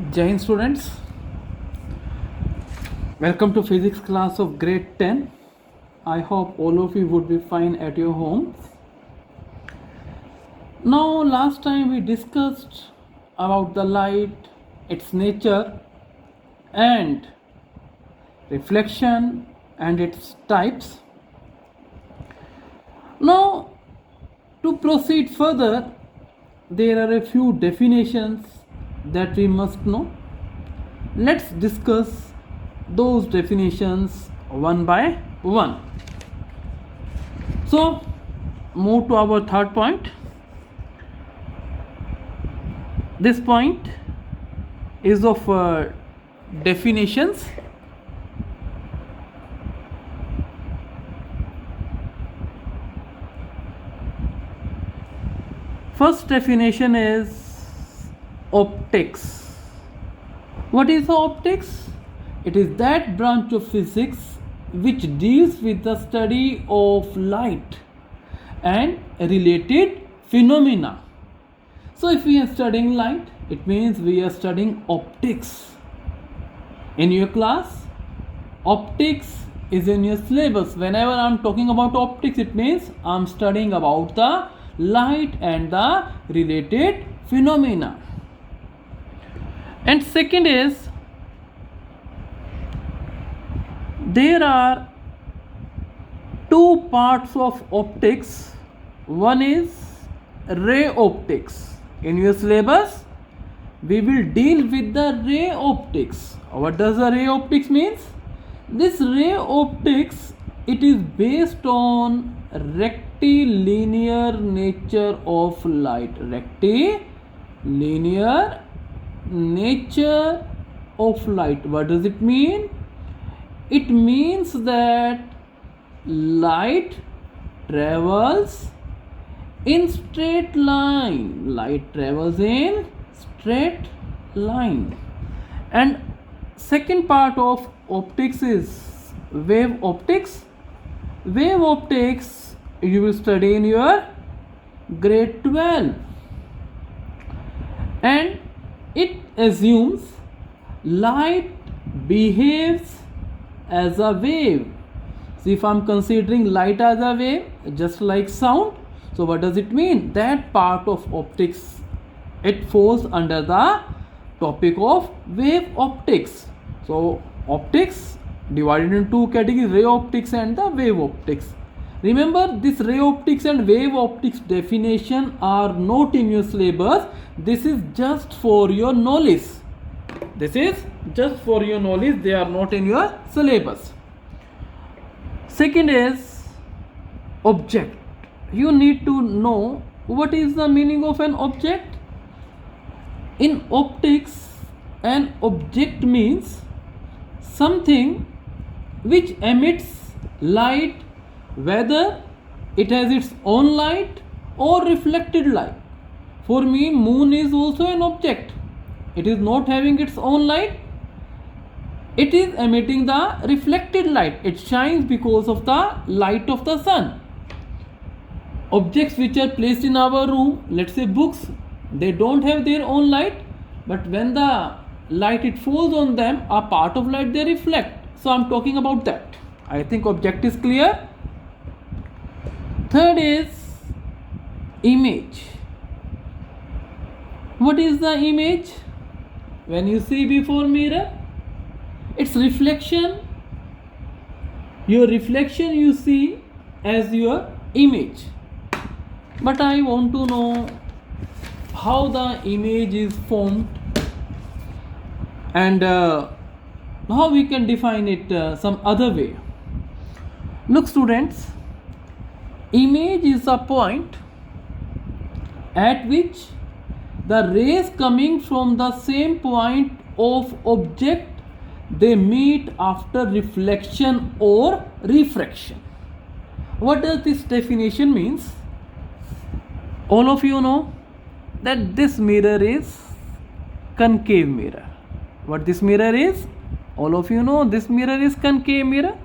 Jai Hind students, welcome to physics class of grade 10. I hope all of you would be fine at your homes. Now last time we discussed about the light, its nature and reflection and its types. Now to proceed further, there are a few definitions that we must know. Let's discuss those definitions one by one. So, move to our third point. This point is of definitions. First definition is optics. What is optics? It is that branch of physics which deals with the study of light and related phenomena. So if we are studying light, it means we are studying optics. In your class, optics is in your syllabus. Whenever I am talking about optics, it means I am studying about the light and the related phenomena. And second is, there are two parts of optics. One is ray optics. In your syllabus, we will deal with the ray optics. What does the ray optics means? This ray optics, it is based on rectilinear nature of light. Rectilinear nature of light. What does it mean? It means that light travels in straight line. Light travels in straight line. And second part of optics is wave optics. Wave optics you will study in your grade 12. And it assumes light behaves as a wave. See, if I am considering light as a wave, just like sound, so what does it mean? That part of optics, it falls under the topic of wave optics. So optics divided into two categories, ray optics and the wave optics. Remember, this ray optics and wave optics definition are not in your syllabus. This is just for your knowledge. This is just for your knowledge. They are not in your syllabus. Second is object. You need to know what is the meaning of an object. In optics, an object means something which emits light, whether it has its own light or reflected light. For me, moon is also an object. It is not having its own light. It is emitting the reflected light. It shines because of the light of the sun. Objects which are placed in our room, let's say books, they don't have their own light, but when the light it falls on them, a part of light they reflect. So I'm talking about that. I think object is clear. Third is image. What is the image? When you see before mirror, its reflection, your reflection you see as your image. But I want to know how the image is formed and how we can define it some other way. Look students, image is a point at which the rays coming from the same point of object, they meet after reflection or refraction. What does this definition means? All of you know that this mirror is concave mirror. What this mirror is? All of you know this mirror is concave mirror.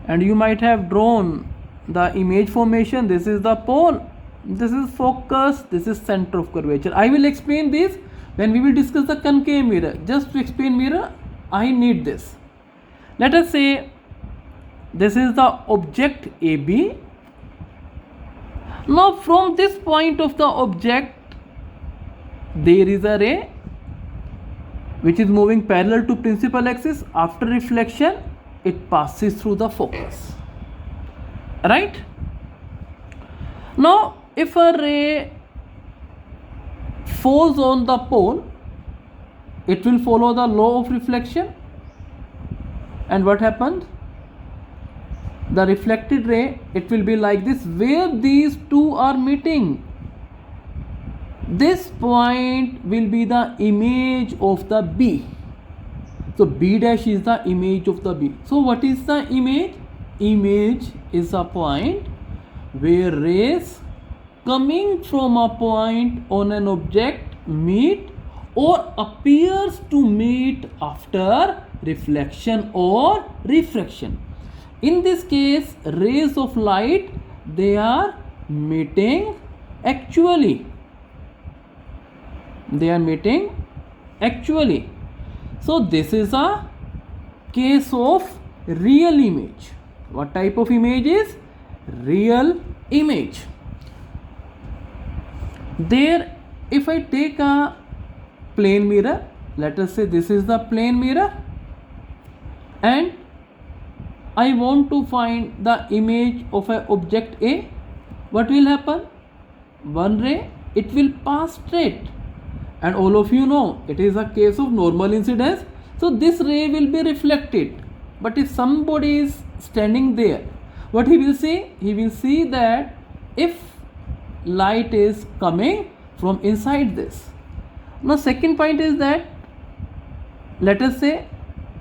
And you might have drawn the image formation. This is the pole, this is focus, this is center of curvature. I will explain this When we will discuss the concave mirror, just to explain mirror, I need this. Let us say this is the object AB. Now from this point of the object there is a ray which is moving parallel to principal axis. After reflection it passes through the focus, right? Now if a ray falls on the pole, it will follow the law of reflection, and what happens? The reflected ray, it will be like this, where these two are meeting. This point will be the image of the B. So B dash is the image of the B. So what is the image? Image is a point where rays coming from a point on an object meet or appears to meet after reflection or refraction. In this case, rays of light, they are meeting actually. They are meeting actually. So this is a case of real image. What type of image is? Real image. There, if I take a plane mirror, let us say this is the plane mirror, and I want to find the image of an object A. What will happen? One ray, it will pass straight, and all of you know it is a case of normal incidence. So this ray will be reflected. But if somebody is standing there, what he will see? He will see that if light is coming from inside this. Now second point is that, let us say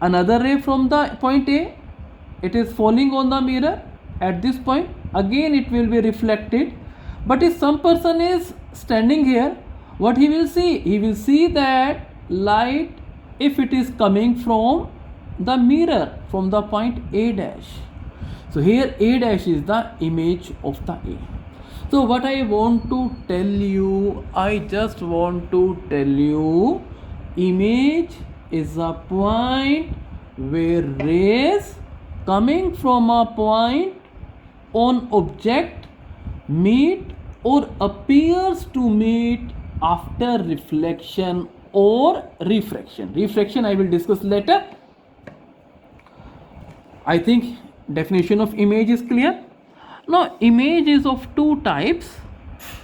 another ray from the point A, it is falling on the mirror at this point, again it will be reflected. But if some person is standing here, what he will see? He will see that light, if it is coming from the mirror, from the point A dash. So here A dash is the image of the A. So what I want to tell you, I just want to tell you, image is a point where rays coming from a point on object meet or appears to meet after reflection or refraction. Refraction I will discuss later. I think definition of image is clear. Now image is of two types.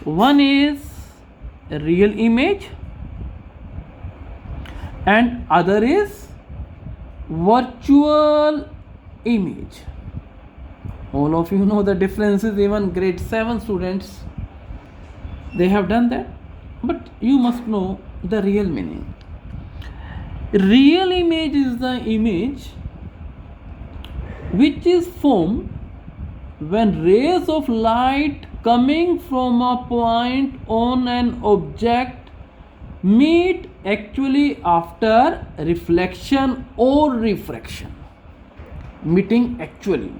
One is real image and other is virtual image. All of you know the differences, even grade 7 students, they have done that. But you must know the real meaning. Real image is the image which is formed when rays of light coming from a point on an object meet actually after reflection or refraction. Meeting actually.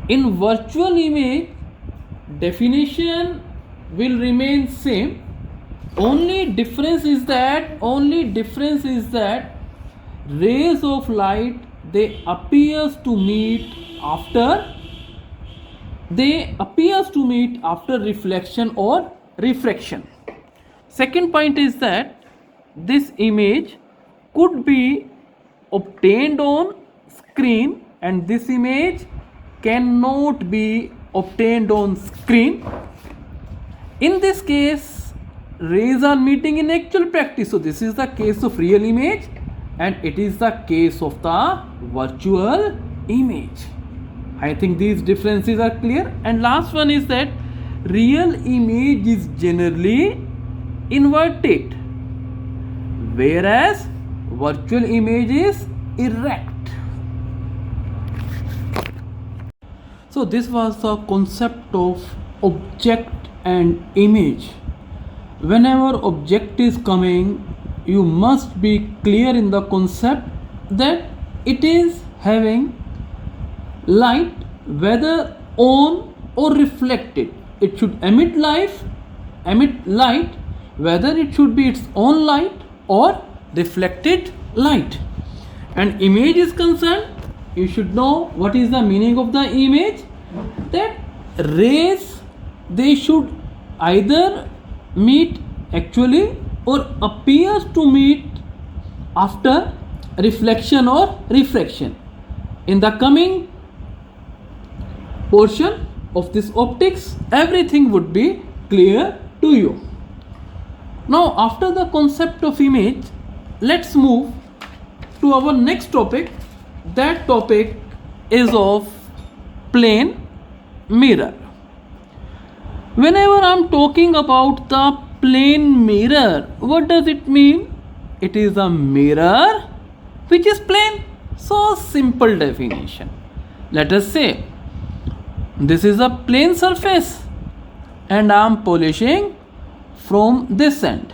In virtual image, definition will remain same. Only difference is that rays of light, they appears to meet after reflection or refraction. Second point is that this image could be obtained on screen, and this image cannot be obtained on screen. In this case, rays are meeting in actual practice. So this is the case of real image and it is the case of the virtual image. I think these differences are clear. And last one is that real image is generally inverted, whereas virtual image is erect. So this was the concept of object and image. Whenever object is coming, you must be clear in the concept that it is having light, whether on or reflected. It should emit light whether it should be its own light or reflected light. And image is concerned, you should know what is the meaning of the image, that rays, they should either meet actually or appears to meet after reflection or refraction. In the coming portion of this optics, everything would be clear to you. Now, after the concept of image, let's move to our next topic. That topic is of plane mirror. Whenever I am talking about the plane mirror, what does it mean? It is a mirror which is plane. So simple definition. Let us say this is a plane surface and I am polishing from this end.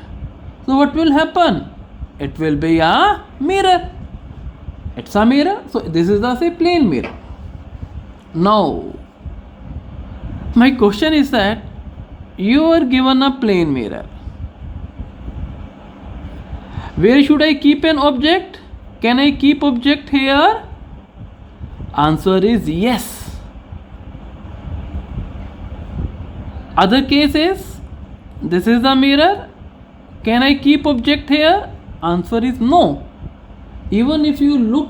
So what will happen? It will be a mirror. It's a mirror. So this is the say plane mirror. Now my question is that you are given a plane mirror. Where should I keep an object? Can I keep object here? Answer is yes. Other cases, this is the mirror. Can I keep object here? Answer is no. Even if you look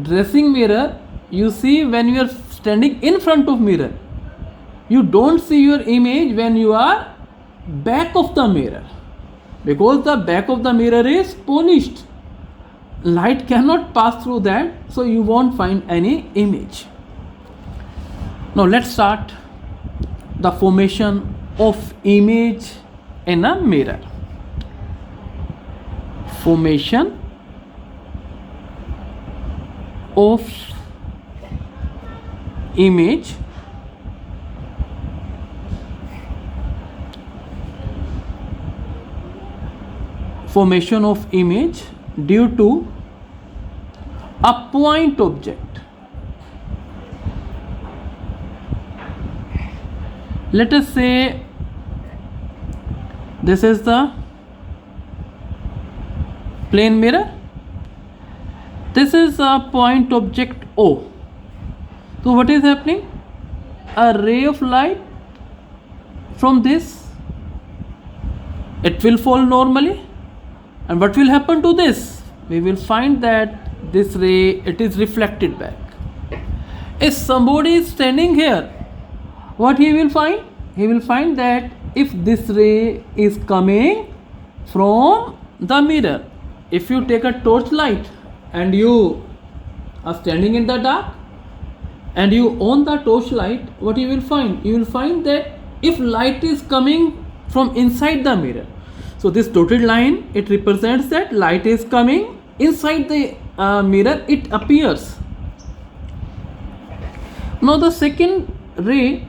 dressing mirror, you see when you are standing in front of mirror, you don't see your image when you are back of the mirror, because the back of the mirror is polished. Light cannot pass through that, so you won't find any image. Now let's start the formation of image in a mirror. Formation of image due to a point object. Let us say this is the plane mirror. This is a point object O. So what is happening? A ray of light from this, it will fall normally. And what will happen to this? We will find that this ray, it is reflected back. If somebody is standing here, what he will find? He will find that if this ray is coming from the mirror, if you take a torch light and you are standing in the dark and you on the torch light, what you will find? You will find that if light is coming from inside the mirror, so this dotted line, it represents that light is coming inside the mirror, it appears. Now the second ray,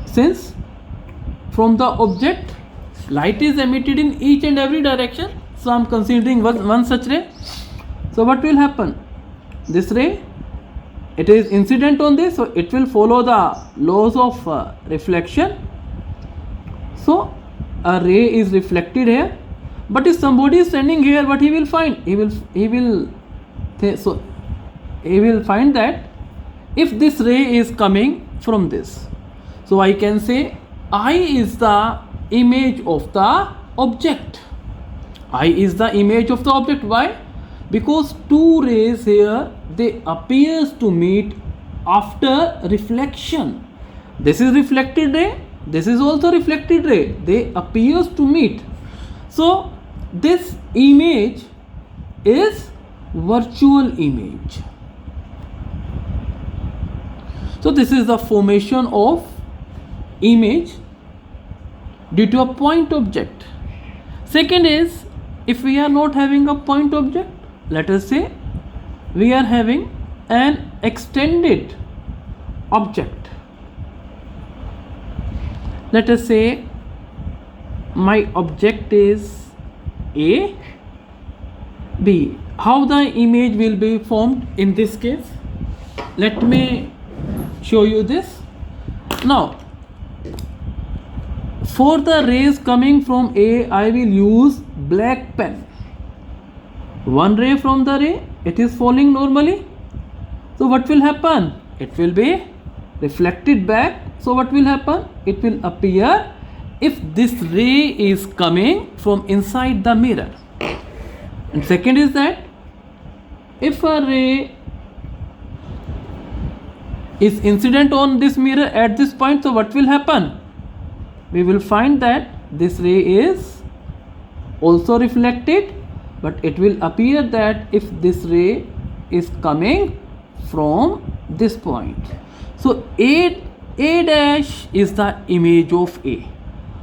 since from the object light is emitted in each and every direction, so I am considering one such ray. So what will happen? This ray, it is incident on this, so it will follow the laws of reflection. So a ray is reflected here, but if somebody is standing here, what he will find? He will find that if this ray is coming from this, so I can say I is the image of the object. I is the image of the object. Why? Because two rays here, they appears to meet after reflection. This is reflected ray, this is also reflected ray, they appears to meet. So this image is virtual image. So this is the formation of image due to a point object. Second is, if we are not having a point object, let us say we are having an extended object. Let us say my object is A, B. How the image will be formed in this case? Let me show you this. Now For the rays coming from A, I will use black pen. One ray from the ray, it is falling normally. So what will happen? It will be reflected back. So what will happen? It will appear if this ray is coming from inside the mirror. And second is that if a ray is incident on this mirror at this point, so what will happen? We will find that this ray is also reflected, but it will appear that if this ray is coming from this point. So A dash is the image of A.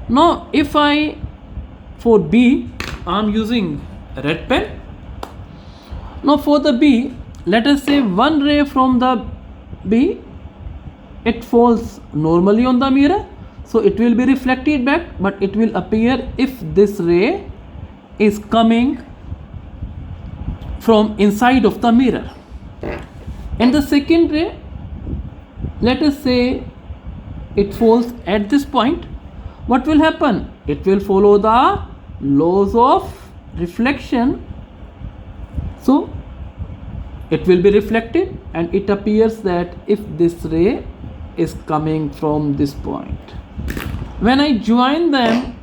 Now if for B I am using red pen. Now for the B, let us say one ray from the B, it falls normally on the mirror, so it will be reflected back, but it will appear if this ray is coming from inside of the mirror. And the second ray, let us say it falls at this point. What will happen? It will follow the laws of reflection, so it will be reflected, and it appears that if this ray is coming from this point, when I join them,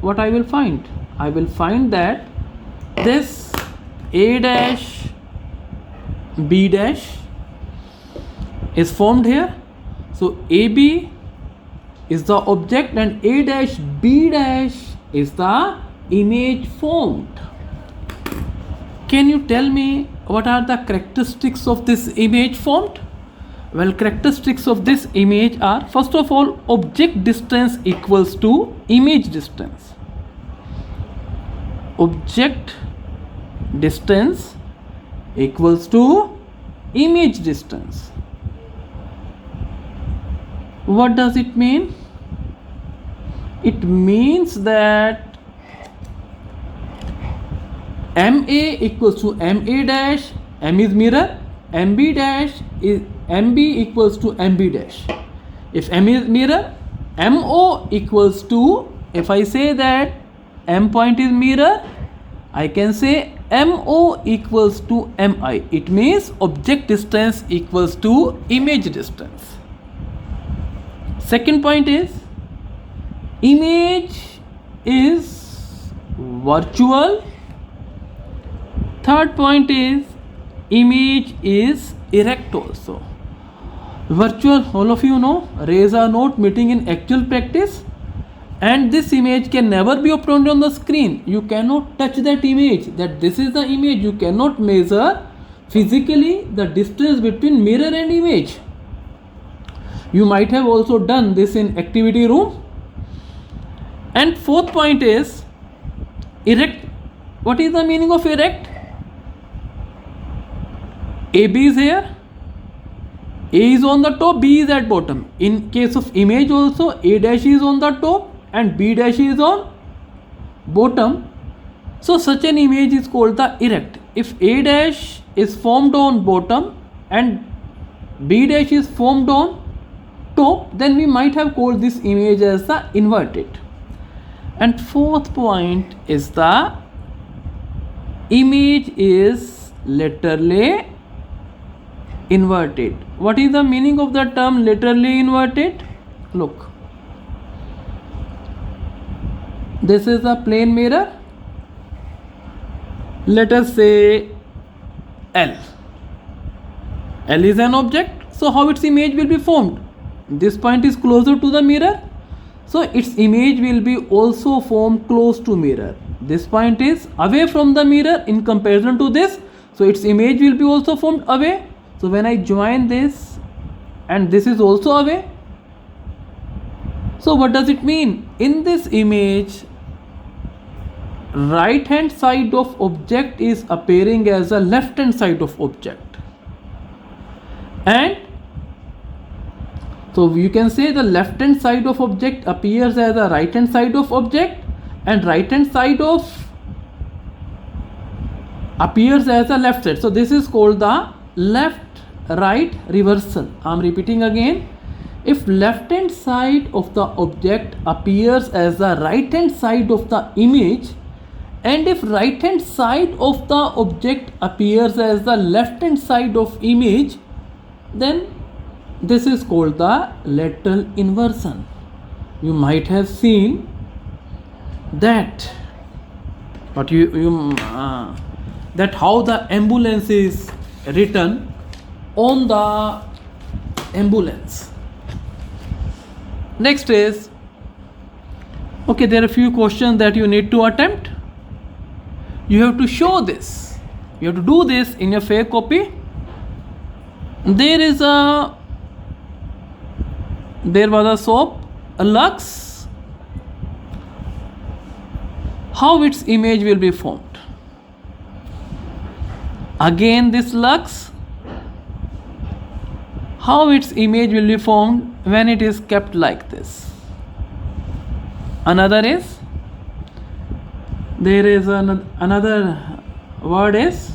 what I will find? I will find that this A dash B dash is formed here. So AB is the object and A dash B dash is the image formed. Can you tell me what are the characteristics of this image formed? Well, characteristics of this image are, first of all, object distance equals to image distance. Object distance equals to image distance. What does it mean? It means that MA equals to MA dash, M is mirror, MB dash is MB equals to MB dash. If M is mirror, MO equals to, if I say that M point is mirror, I can say MO equals to MI. It means object distance equals to image distance. Second point is image is virtual. Third point is image is erect also. Virtual, all of you know, rays are not meeting in actual practice, and this image can never be obtained on the screen. You cannot touch that image, that this is the image. You cannot measure physically the distance between mirror and image. You might have also done this in activity room. And fourth point is erect. What is the meaning of erect? AB is here, A is on the top, B is at bottom. In case of image also, A dash is on the top and B dash is on bottom. So such an image is called the erect. If A dash is formed on bottom and B dash is formed on top, then we might have called this image as the inverted. And fourth point is the image is laterally inverted. What is the meaning of the term laterally inverted? Look, this is a plane mirror. Let us say L. L is an object. So how its image will be formed? This point is closer to the mirror, so its image will be also formed close to mirror. This point is away from the mirror in comparison to this, so its image will be also formed away. So when I join this and this is also away, so what does it mean? In this image, right hand side of object is appearing as a left hand side of object, and so you can say the left hand side of object appears as a right hand side of object, and right hand side of appears as a left side. So this is called the left right reversal. I am repeating again. If left hand side of the object appears as the right hand side of the image, and if right hand side of the object appears as the left hand side of image, then this is called the lateral inversion. You might have seen that, but that how the ambulance is written on the ambulance. Next is, okay, there are a few questions that you need to attempt. You have to show this. You have to do this in your fair copy. There was a soap, a Lux. How its image will be formed? Again this Lux. How its image will be formed when it is kept like this? Another is, there is another word is,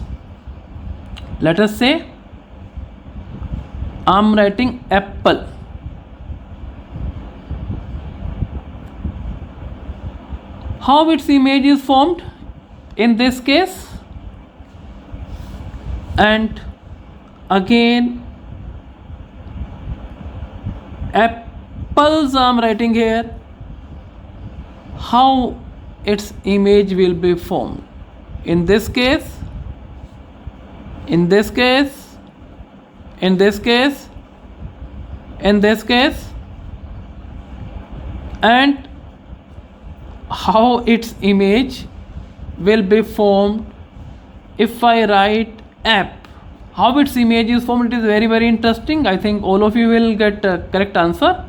let us say I am writing apple. How its image is formed in this case? And again apples I am writing here. How its image will be formed in this case, in this case, in this case, in this case, and how its image will be formed if I write app. How its image is formed, it is very, very interesting. I think all of you will get a correct answer.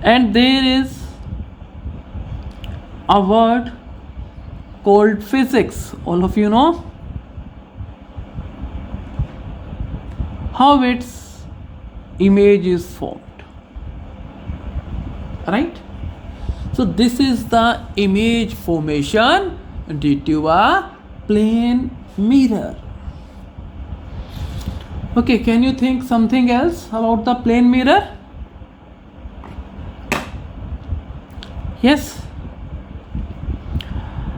And there is a word called physics. All of you know how its image is formed, right? So this is the image formation due to a plane mirror. Okay, can you think something else about the plane mirror? Yes.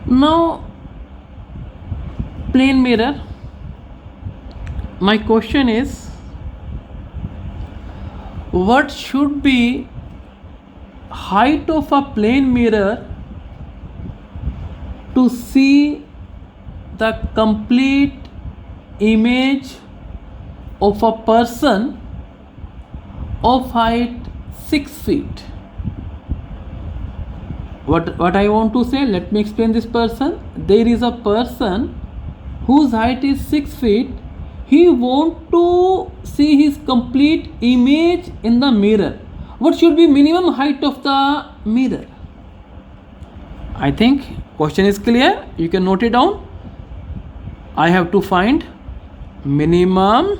Now, plane mirror, my question is, what should be height of a plane mirror to see the complete image of a person of height 6 feet? What I want to say, let me explain this person. There is a person whose height is 6 feet. He want to see his complete image in the mirror. What should be minimum height of the mirror? I think question is clear. You can note it down. I have to find minimum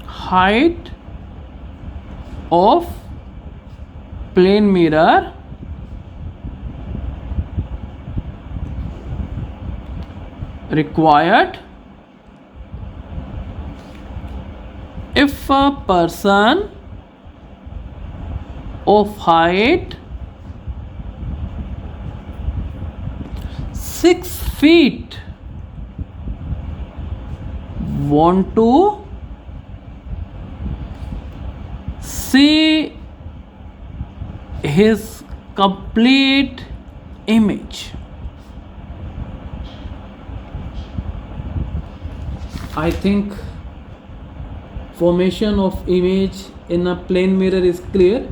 height of plane mirror required if a person of height 6 feet want to see his complete image. I think formation of image in a plane mirror is clear.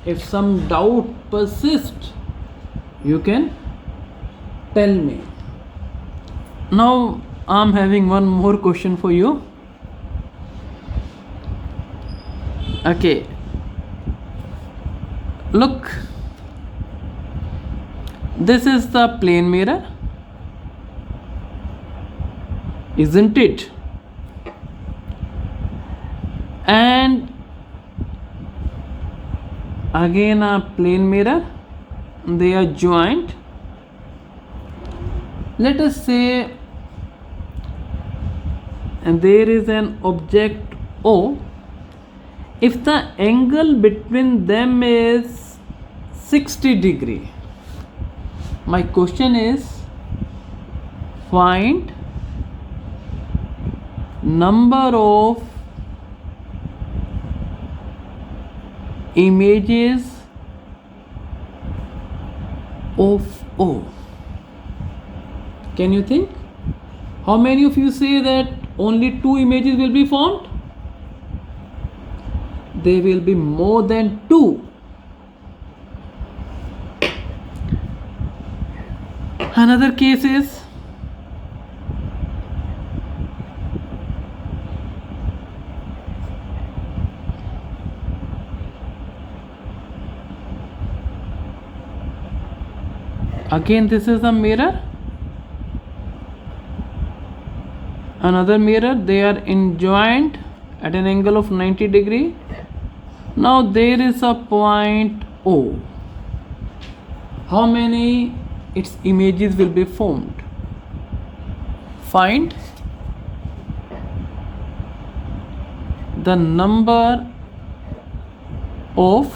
If some doubt persists, you can tell me. Now I am having one more question for you. Okay, look, this is the plane mirror, isn't it? And again a plane mirror, they are joined. Let us say and there is an object O, if the angle between them is 60 degree, my question is find number of images of O. Can you think? How many of you say that only 2 images will be formed? There will be more than 2. Another case is again, this is a mirror, another mirror, they are enjoined at an angle of 90 degree. Now there is a point O. How many its images will be formed? Find the number of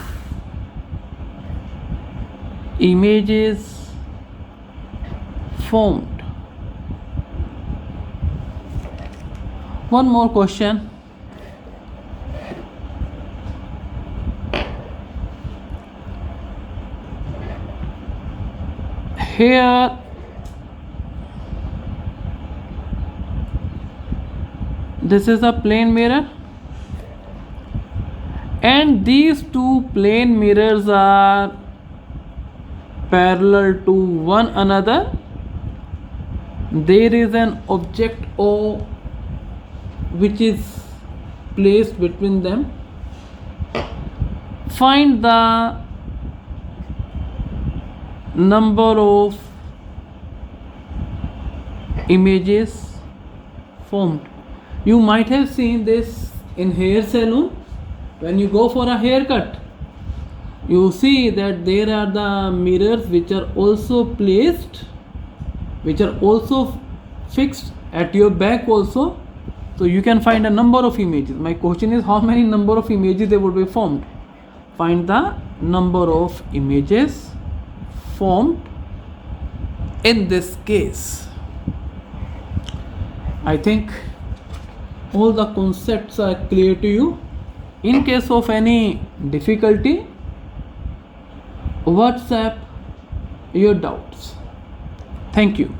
images formed. One more question. Here this is a plane mirror, and these two plane mirrors are parallel to one another. There is an object O which is placed between them. Find the number of images formed. You might have seen this in hair salon. When you go for a haircut, you see that there are the mirrors which are also placed, which are also fixed at your back also, so you can find a number of images. My question is, how many number of images they would be formed? Find the number of images formed in this case. I think all the concepts are clear to you. In case of any difficulty, WhatsApp your doubts. Thank you.